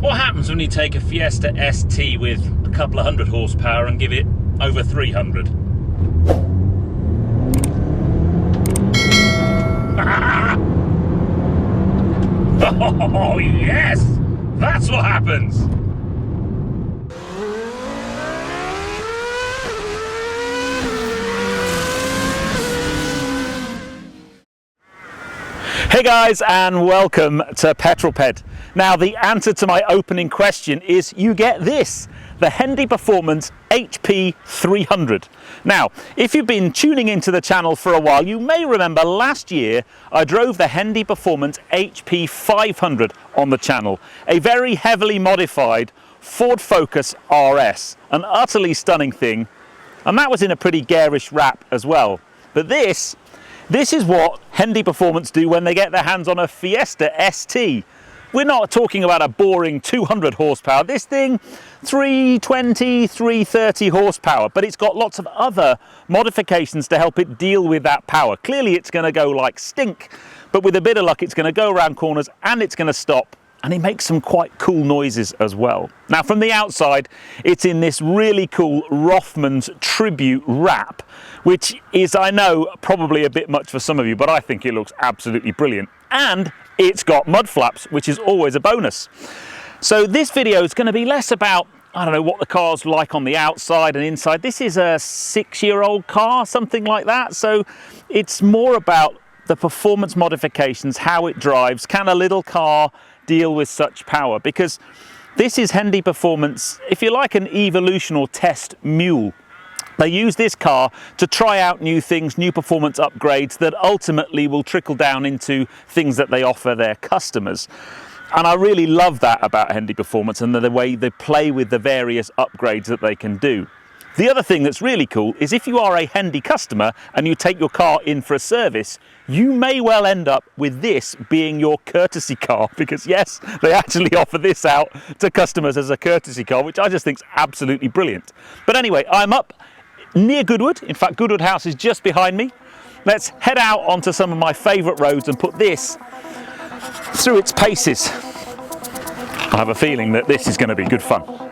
What happens when you take a Fiesta ST with a couple of hundred horsepower and give it over 300? Oh yes! That's what happens! Hey guys, and welcome to Petrol Ped. Now the answer to my opening question is you get this, the Hendy Performance HP300. Now, if you've been tuning into the channel for a while, you may remember last year I drove the Hendy Performance HP500 on the channel, a very heavily modified Ford Focus RS, an utterly stunning thing, and that was in a pretty garish wrap as well. But this is what Hendy Performance do when they get their hands on a Fiesta ST. We're not talking about a boring 200 horsepower. This thing, 320, 330 horsepower, but it's got lots of other modifications to help it deal with that power. Clearly it's going to go like stink, but with a bit of luck it's going to go around corners and it's going to stop. And it makes some quite cool noises as well. Now from the outside, it's in this really cool Rothmans tribute wrap, which is, I know, probably a bit much for some of you, but I think it looks absolutely brilliant. And it's got mud flaps, which is always a bonus. So this video is going to be less about, I don't know, what the car's like on the outside and inside. This is a 6-year-old car, something like that. So it's more about the performance modifications, how it drives. Can a little car deal with such power? Because this is Hendy Performance, if you like, an evolution or test mule. They use this car to try out new things, new performance upgrades that ultimately will trickle down into things that they offer their customers. And I really love that about Hendy Performance and the way they play with the various upgrades that they can do. The other thing that's really cool is if you are a Hendy customer and you take your car in for a service, you may well end up with this being your courtesy car, because yes, they actually offer this out to customers as a courtesy car, which I just think is absolutely brilliant. But anyway, I'm up near Goodwood. In fact, Goodwood House is just behind me. Let's head out onto some of my favourite roads and put this through its paces. I have a feeling that this is going to be good fun.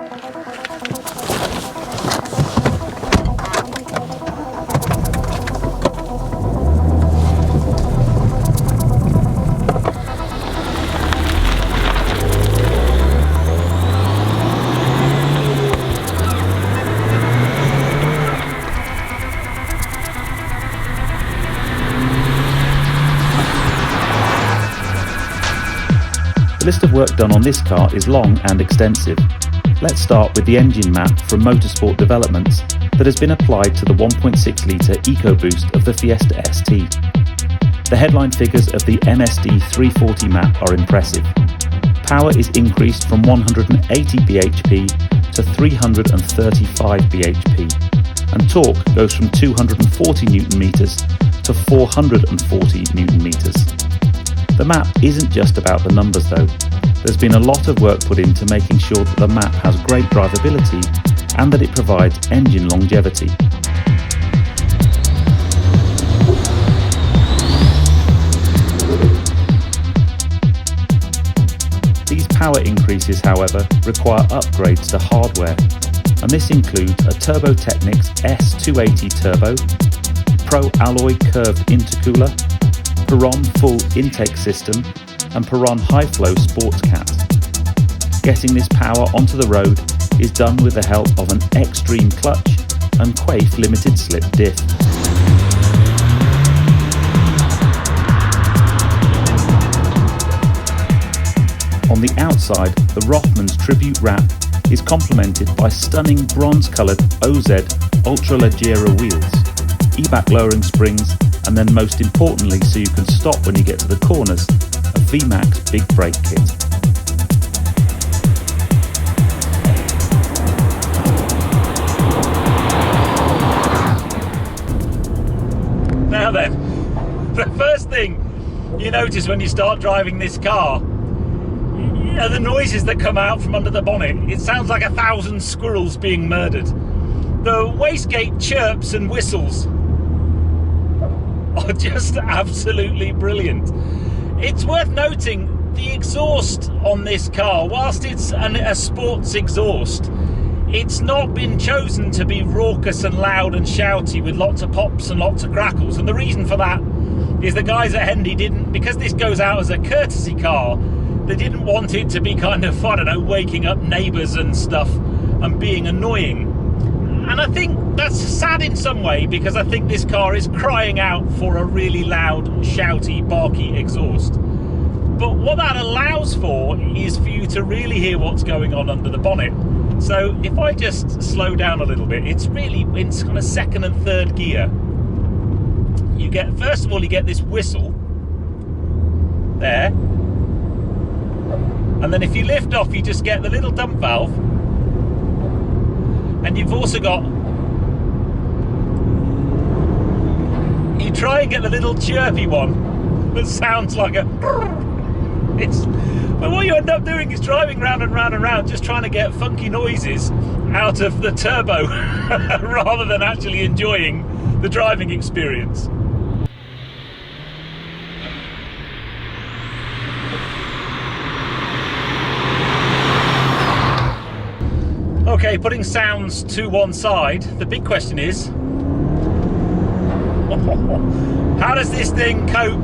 The list of work done on this car is long and extensive. Let's start with the engine map from Motorsport Developments that has been applied to the 1.6 litre EcoBoost of the Fiesta ST. The headline figures of the MSD 340 map are impressive. Power is increased from 180 bhp to 335 bhp, and torque goes from 240 Nm to 440 Nm. The map isn't just about the numbers though. There's been a lot of work put into making sure that the map has great drivability and that it provides engine longevity. These power increases, however, require upgrades to hardware, and this includes a Turbo Technics S280 Turbo, Pro Alloy Curved Intercooler, Peron Full Intake System and Peron High Flow Sports Cat. Getting this power onto the road is done with the help of an Xtreme Clutch and Quaiffe Limited Slip Diff. On the outside, the Rothmans tribute wrap is complemented by stunning bronze-coloured OZ Ultraleggera Wheels, Eibach Lowering springs, and then most importantly, so you can stop when you get to the corners, a VMAX Big Brake kit. Now then, the first thing you notice when you start driving this car are the noises that come out from under the bonnet. It sounds like 1,000 squirrels being murdered. The wastegate chirps and whistles are just absolutely brilliant. It's worth noting the exhaust on this car, whilst it's a sports exhaust, it's not been chosen to be raucous and loud and shouty with lots of pops and lots of crackles. And the reason for that is the guys at Hendy didn't, because this goes out as a courtesy car, they didn't want it to be kind of, I don't know, waking up neighbours and stuff and being annoying. And I think that's sad in some way, because I think this car is crying out for a really loud, shouty, barky exhaust. But what that allows for is for you to really hear what's going on under the bonnet. So if I just slow down a little bit, it's kind of second and third gear. You get, first of all, you get this whistle there. And then if you lift off, you just get the little dump valve. And you've also got, you try and get the little chirpy one that sounds like a, but what you end up doing is driving round and round and round, just trying to get funky noises out of the turbo rather than actually enjoying the driving experience. Okay, putting sounds to one side, the big question is, how does this thing cope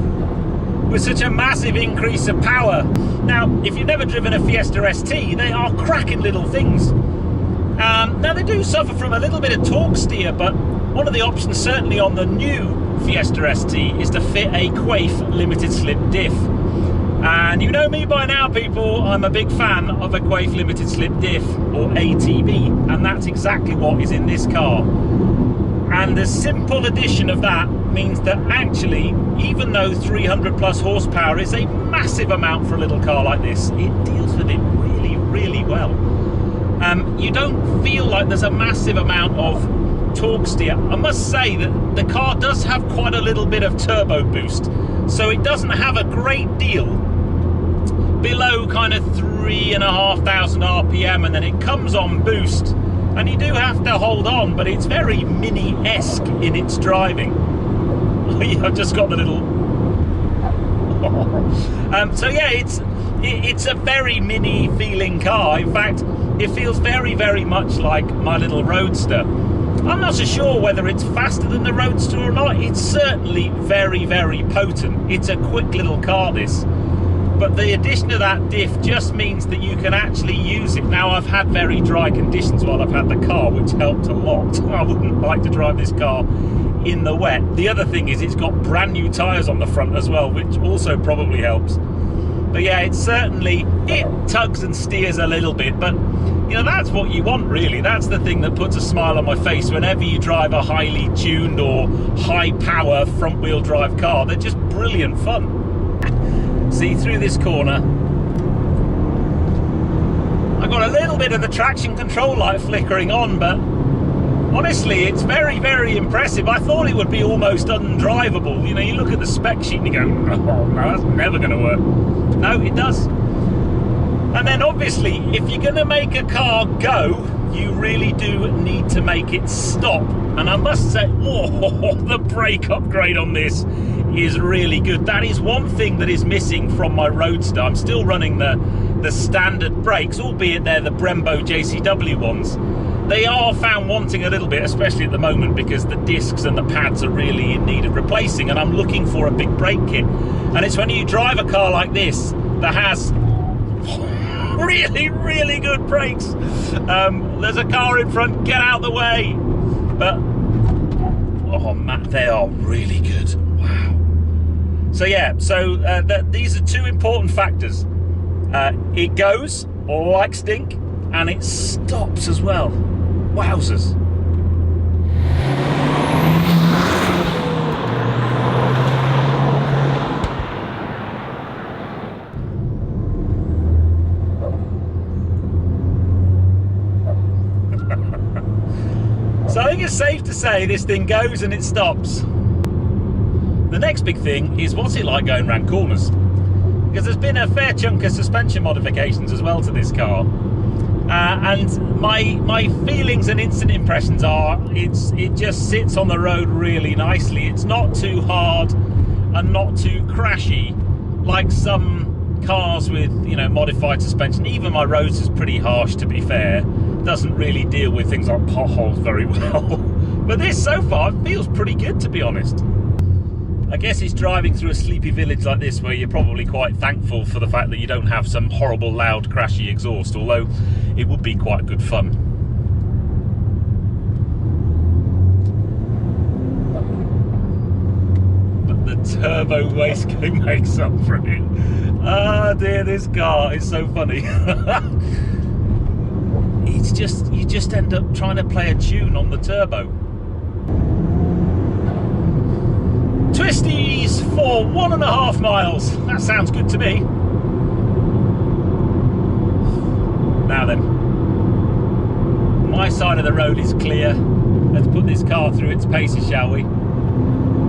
with such a massive increase of power? Now, if you've never driven a Fiesta ST, they are cracking little things. Now, they do suffer from a little bit of torque steer, but one of the options, certainly on the new Fiesta ST, is to fit a Quaiffe limited slip diff. And you know me by now, people, I'm a big fan of a Quaiffe limited slip diff, or ATB, and that's exactly what is in this car. And the simple addition of that means that actually, even though 300 plus horsepower is a massive amount for a little car like this, it deals with it really, really well. You don't feel like there's a massive amount of torque steer. I must say that the car does have quite a little bit of turbo boost, so it doesn't have a great deal below kind of 3,500 RPM, and then it comes on boost, and you do have to hold on, but it's very Mini-esque in its driving. I've just got the little so yeah, it's a very Mini feeling car. In fact, it feels very, very much like my little Roadster. I'm not so sure whether it's faster than the Roadster or not. It's certainly very, very potent. It's a quick little car, this. But the addition of that diff just means that you can actually use it. Now, I've had very dry conditions while I've had the car, which helped a lot. I wouldn't like to drive this car in the wet. The other thing is it's got brand new tyres on the front as well, which also probably helps. But yeah, it tugs and steers a little bit, but you know, that's what you want, really. That's the thing that puts a smile on my face whenever you drive a highly tuned or high power front wheel drive car. They're just brilliant fun. See, through this corner, I got a little bit of the traction control light flickering on, but honestly, it's very, very impressive. I thought it would be almost undrivable. You know, you look at the spec sheet and you go, oh, no, that's never going to work. No, it does. And then obviously, if you're going to make a car go, you really do need to make it stop. And I must say, oh, the brake upgrade on this is really good. That is one thing that is missing from my Roadster. I'm still running the standard brakes, albeit they're the Brembo JCW ones. They are found wanting a little bit, especially at the moment, because the discs and the pads are really in need of replacing, and I'm looking for a big brake kit. And it's when you drive a car like this that has really, really good brakes. There's a car in front, get out the way. But, oh man, they are really good. Wow. So yeah, these are two important factors. It goes like stink, and it stops as well. Wowzers. So I think it's safe to say this thing goes and it stops. The next big thing is, what's it like going around corners? Because there's been a fair chunk of suspension modifications as well to this car. And my feelings and instant impressions are it just sits on the road really nicely. It's not too hard and not too crashy like some cars with, you know, modified suspension, even my Roadster's pretty harsh, to be fair, doesn't really deal with things like potholes very well. But this so far feels pretty good, to be honest. I guess it's driving through a sleepy village like this where you're probably quite thankful for the fact that you don't have some horrible loud crashy exhaust, although it would be quite good fun. But the turbo wastegate makes up for it. Ah dear, this car is so funny. It's just, you just end up trying to play a tune on the turbo. Twisties for 1.5 miles. That sounds good to me. Now then, my side of the road is clear. Let's put this car through its paces, shall we?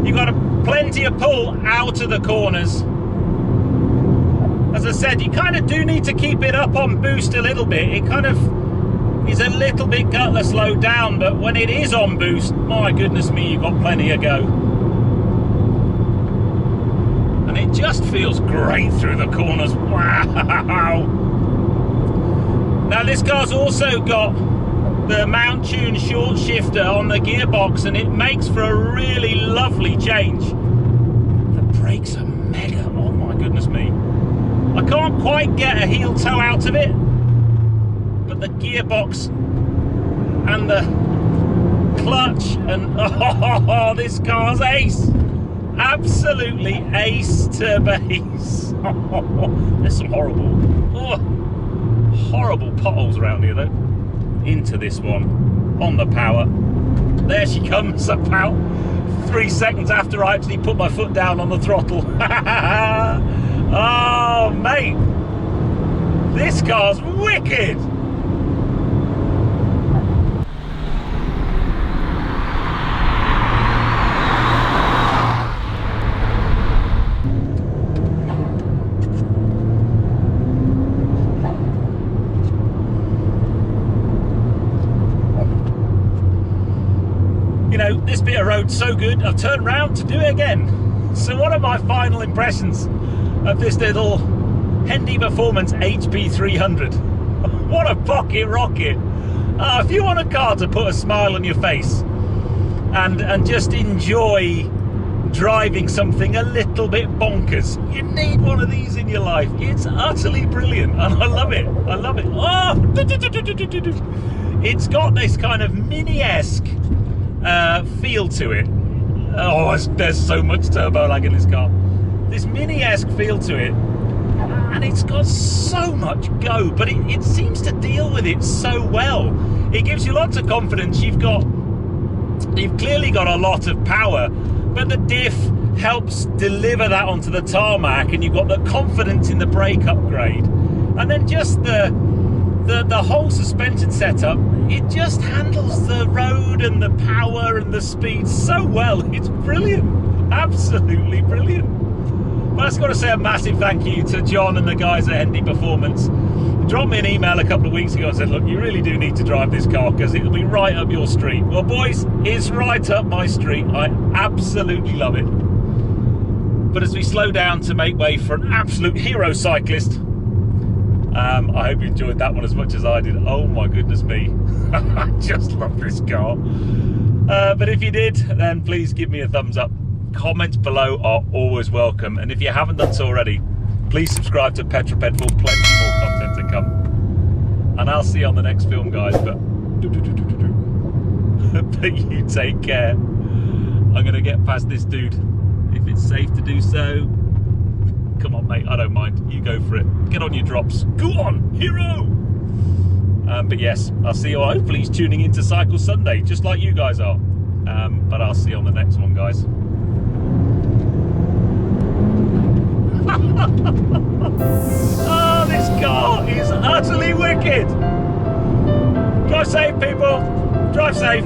You've got plenty of pull out of the corners. As I said, you kind of do need to keep it up on boost a little bit. It kind of is a little bit gutler slowed down, but when it is on boost, my goodness me, you've got plenty of go. And it just feels great through the corners. Wow! Now this car's also got the Mountune short shifter on the gearbox, and it makes for a really lovely change. The brakes are mega, oh my goodness me. I can't quite get a heel toe out of it, but the gearbox and the clutch and oh, this car's ace. Absolutely ace to base. There's some horrible potholes around here though. Into this one on the power. There she comes, about 3 seconds after I actually put my foot down on the throttle. Oh mate, this car's wicked. You know, this bit of road's so good, I've turned round to do it again. So what are my final impressions of this little Hendy Performance HP300? What a pocket rocket. If you want a car to put a smile on your face and just enjoy driving something a little bit bonkers, you need one of these in your life. It's utterly brilliant and I love it. I love it. Oh, it's got this kind of mini-esque feel to it. Oh, there's so much turbo lag in this car. This mini-esque feel to it, and it's got so much go, but it seems to deal with it so well. It gives you lots of confidence. You've clearly got a lot of power, but the diff helps deliver that onto the tarmac, and you've got the confidence in the brake upgrade, and then just the whole suspension setup. It just handles the road and the power and the speed so well. It's brilliant, absolutely brilliant. But I've got to say a massive thank you to John and the guys at Hendy Performance. They dropped me an email a couple of weeks ago and said, look, you really do need to drive this car because it'll be right up your street. Well boys, it's right up my street. I absolutely love it. But as we slow down to make way for an absolute hero cyclist, I hope you enjoyed that one as much as I did. Oh my goodness me. I just love this car. But if you did, then please give me a thumbs up. Comments below are always welcome. And if you haven't done so already, please subscribe to Petrol for plenty more content to come. And I'll see you on the next film, guys. But you take care. I'm going to get past this dude. If it's safe to do so. Come on, mate, I don't mind. You go for it. Get on your drops. Go on, hero! But yes, I'll see you. Hopefully he's tuning into Cycle Sunday, just like you guys are. But I'll see you on the next one, guys. Oh, this car is utterly wicked. Drive safe, people. Drive safe.